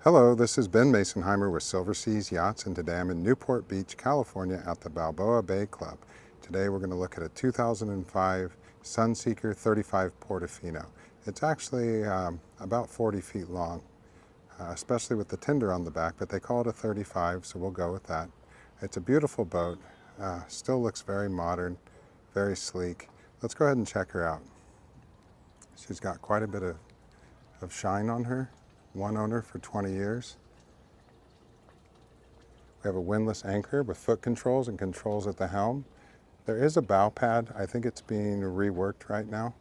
Hello, this is Ben Masonheimer with Silver Seas Yachts, and today I'm in Newport Beach, California at the Balboa Bay Club. Today we're going to look at a 2005 Sunseeker 35 Portofino. It's actually about 40 feet long, especially with the tinder on the back, but they call it a 35, so we'll go with that. It's a beautiful boat, still looks very modern, very sleek. Let's go ahead and check her out. She's got quite a bit of shine on her. One owner for 20 years. We have a windlass anchor with foot controls and controls at the helm. There is a bow pad. I think it's being reworked right now,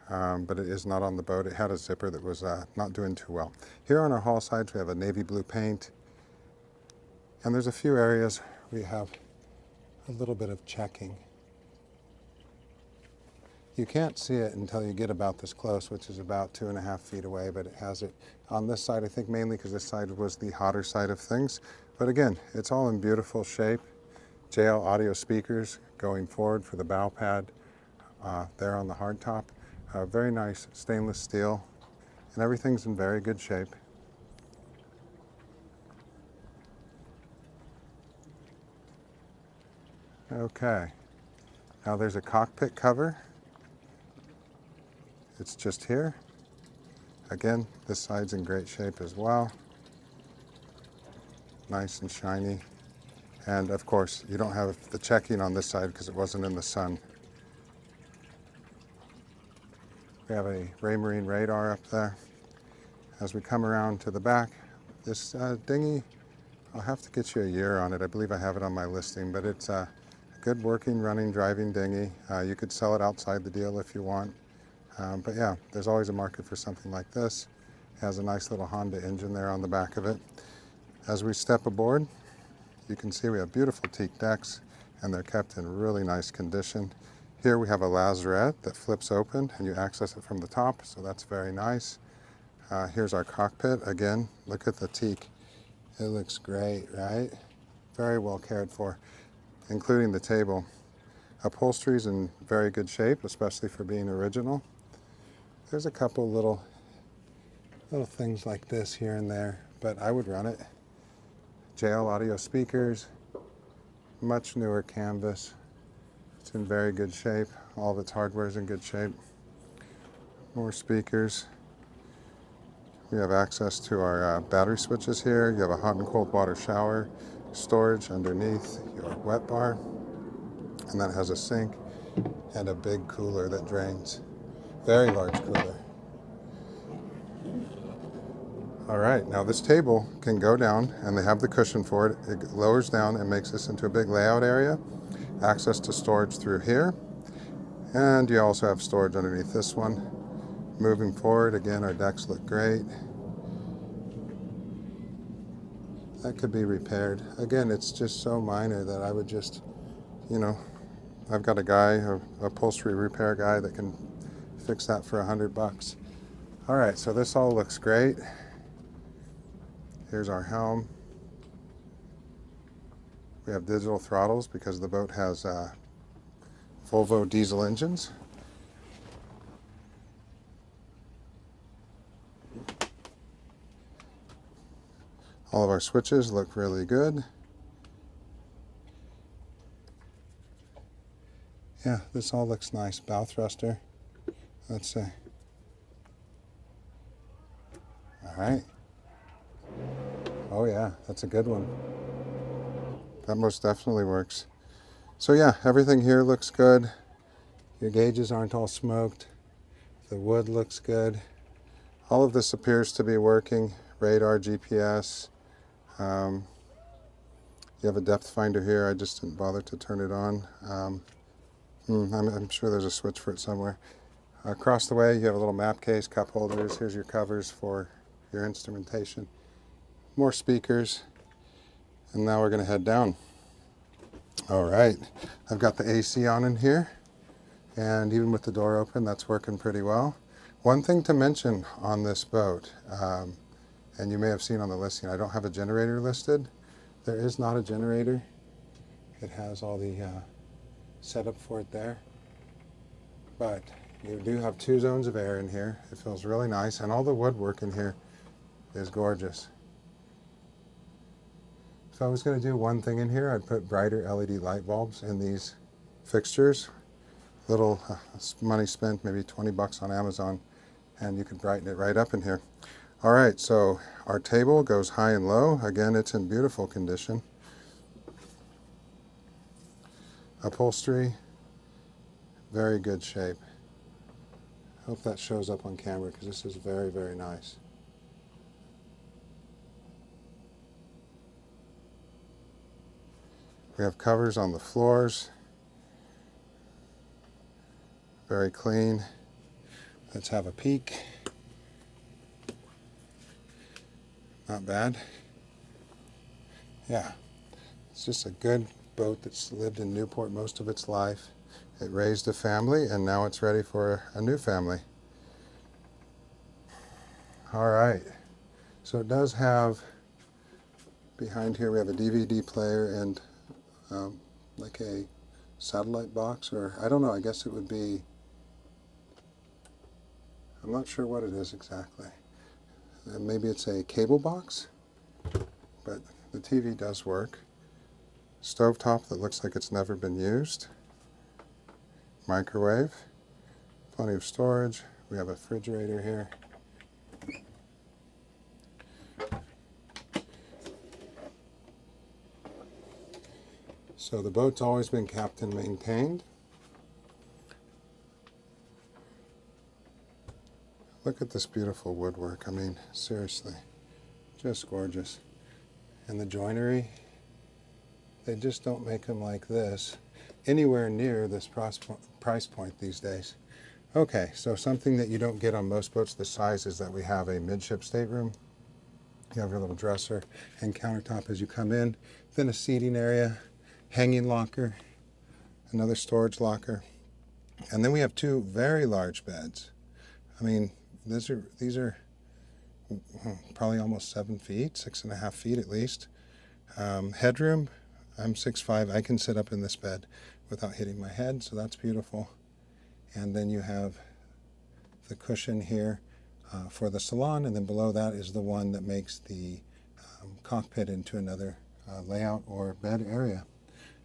but it is not on the boat. It had a zipper that was not doing too well. Here on our hull sides we have a navy blue paint, and there's a few areas we have a little bit of checking. You can't see it until you get about this close, which is about 2.5 feet away, but it has it on this side, I think mainly because this side was the hotter side of things. But again, it's all in beautiful shape. JL audio speakers going forward for the bow pad there on the hardtop. Very nice stainless steel, and everything's in very good shape. Okay, now there's a cockpit cover. It's just here. Again, this side's in great shape as well. Nice and shiny. And of course, you don't have the checking on this side because it wasn't in the sun. We have a Raymarine radar up there. As we come around to the back, this dinghy, I'll have to get you a year on it. I believe I have it on my listing, but it's a good working, running, driving dinghy. You could sell it outside the deal if you want. But yeah, there's always a market for something like this. It has a nice little Honda engine there on the back of it. As we step aboard, you can see we have beautiful teak decks, and they're kept in really nice condition. Here we have a lazarette that flips open and you access it from the top, so that's very nice. Here's our cockpit. Again, look at the teak. It looks great, right? Very well cared for, including the table. Upholstery's in very good shape, especially for being original. There's a couple little things like this here and there, but I would run it. JL audio speakers, much newer canvas. It's in very good shape. All of its hardware is in good shape. More speakers. We have access to our battery switches here. You have a hot and cold water shower, storage underneath your wet bar, and that has a sink and a big cooler that drains. Very large cooler. All right, now this table can go down, and they have the cushion for it. It lowers down and makes this into a big layout area. Access to storage through here. And you also have storage underneath this one. Moving forward, again, our decks look great. That could be repaired. Again, it's just so minor that I would just, I've got a guy, a upholstery repair guy that can fix that for $100. All right, so this all looks great. Here's our helm. We have digital throttles because the boat has Volvo diesel engines. All of our switches look really good. Yeah, this all looks nice. Bow thruster. Let's see. All right. Oh yeah, that's a good one. That most definitely works. So yeah, everything here looks good. Your gauges aren't all smoked. The wood looks good. All of this appears to be working. Radar, GPS. You have a depth finder here. I just didn't bother to turn it on. I'm sure there's a switch for it somewhere. Across the way, you have a little map case, cup holders. Here's your covers for your instrumentation. More speakers. And now we're going to head down. All right, I've got the AC on in here, and even with the door open, that's working pretty well. One thing to mention on this boat, and you may have seen on the listing, I don't have a generator listed. There is not a generator. It has all the setup for it there, but you do have 2 zones of air in here. It feels really nice, and all the woodwork in here is gorgeous. If I was going to do one thing in here, I'd put brighter LED light bulbs in these fixtures. Little money spent, maybe 20 bucks on Amazon, and you could brighten it right up in here. All right, so our table goes high and low. Again, it's in beautiful condition. Upholstery, very good shape. Hope that shows up on camera because this is very, very nice. We have covers on the floors. Very clean. Let's have a peek. Not bad. Yeah, it's just a good boat that's lived in Newport most of its life. It raised a family and now it's ready for a new family. All right, so it does have, behind here we have a DVD player and like a satellite box, or I don't know, I guess it would be, I'm not sure what it is exactly. Maybe it's a cable box, but the TV does work. Stovetop that looks like it's never been used. Microwave, plenty of storage. We have a refrigerator here. So the boat's always been kept and maintained. Look at this beautiful woodwork. I mean, seriously, just gorgeous. And the joinery, they just don't make them like this anywhere near this price point these days. Okay, so something that you don't get on most boats this size is that we have a midship stateroom. You have your little dresser and countertop as you come in, then a seating area, hanging locker, another storage locker, and then we have two very large beds. I mean, these are probably almost 7 feet, 6.5 feet at least. Headroom, I'm 6'5", I can sit up in this bed without hitting my head, so that's beautiful. And then you have the cushion here for the salon, and then below that is the one that makes the cockpit into another layout or bed area.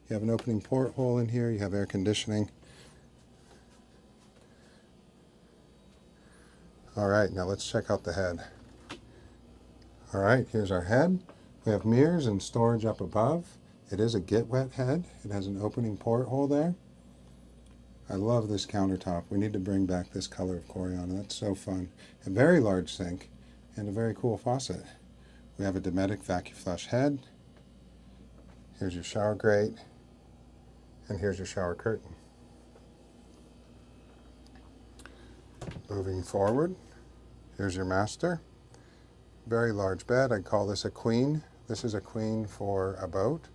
You have an opening porthole in here, you have air conditioning. All right, now let's check out the head. All right, here's our head. We have mirrors and storage up above. It is a get wet head. It has an opening porthole there. I love this countertop. We need to bring back this color of Coriana. That's so fun. A very large sink and a very cool faucet. We have a Dometic vacuum flush head. Here's your shower grate. And here's your shower curtain. Moving forward, here's your master. Very large bed. I'd call this a queen. This is a queen for a boat.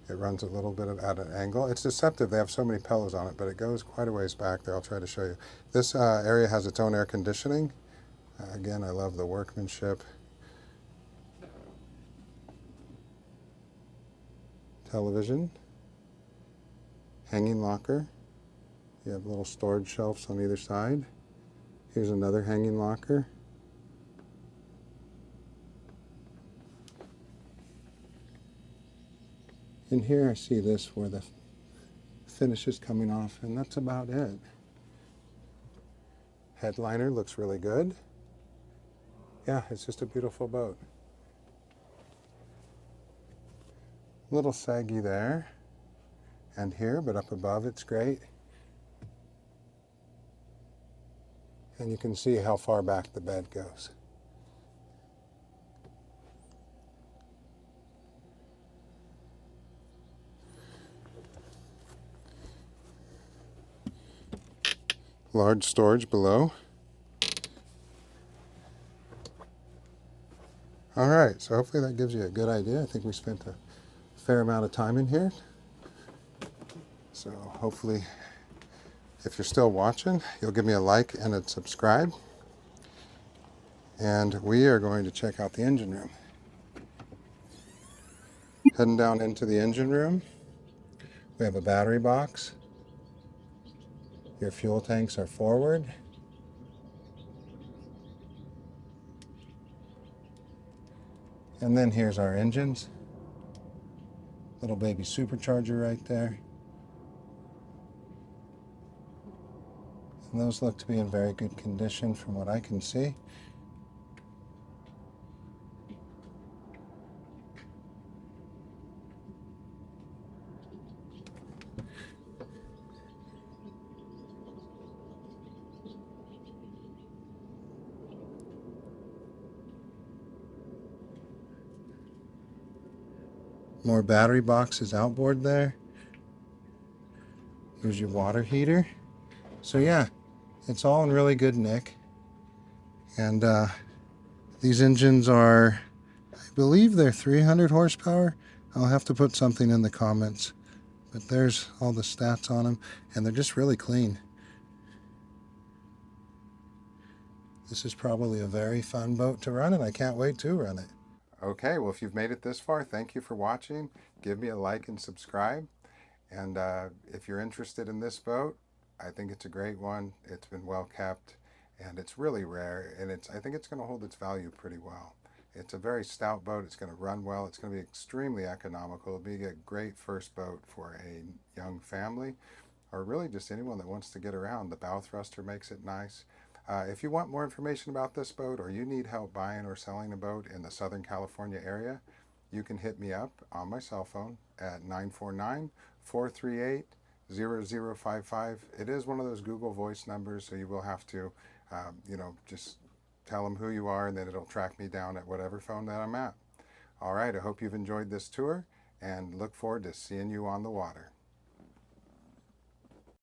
It runs a little bit at an angle. It's deceptive. They have so many pillows on it, but it goes quite a ways back there. I'll try to show you. This area has its own air conditioning. Again, I love the workmanship. Television. Hanging locker. You have little storage shelves on either side. Here's another hanging locker. In here I see this where the finish is coming off, and that's about it. Headliner looks really good. Yeah, it's just a beautiful boat. A little saggy there and here, but up above it's great. And you can see how far back the bed goes. Large storage below. All right, so hopefully that gives you a good idea. I think we spent a fair amount of time in here. So hopefully, if you're still watching, you'll give me a like and a subscribe. And we are going to check out the engine room. Heading down into the engine room, we have a battery box. Your fuel tanks are forward. And then here's our engines. Little baby supercharger right there. And those look to be in very good condition from what I can see. More battery boxes outboard there. Here's your water heater. So yeah, it's all in really good nick. And these engines are, I believe they're 300 horsepower. I'll have to put something in the comments. But there's all the stats on them, and they're just really clean. This is probably a very fun boat to run, and I can't wait to run it. Okay, well, if you've made it this far, thank you for watching. Give me a like and subscribe. And if you're interested in this boat, I think it's a great one. It's been well kept, and it's really rare, and I think it's going to hold its value pretty well. It's a very stout boat. It's going to run well. It's going to be extremely economical. It'll be a great first boat for a young family, or really just anyone that wants to get around. The bow thruster makes it nice. If you want more information about this boat, or you need help buying or selling a boat in the Southern California area, you can hit me up on my cell phone at 949-438-0055. It is one of those Google Voice numbers, so you will have to, just tell them who you are, and then it'll track me down at whatever phone that I'm at. All right, I hope you've enjoyed this tour, and look forward to seeing you on the water.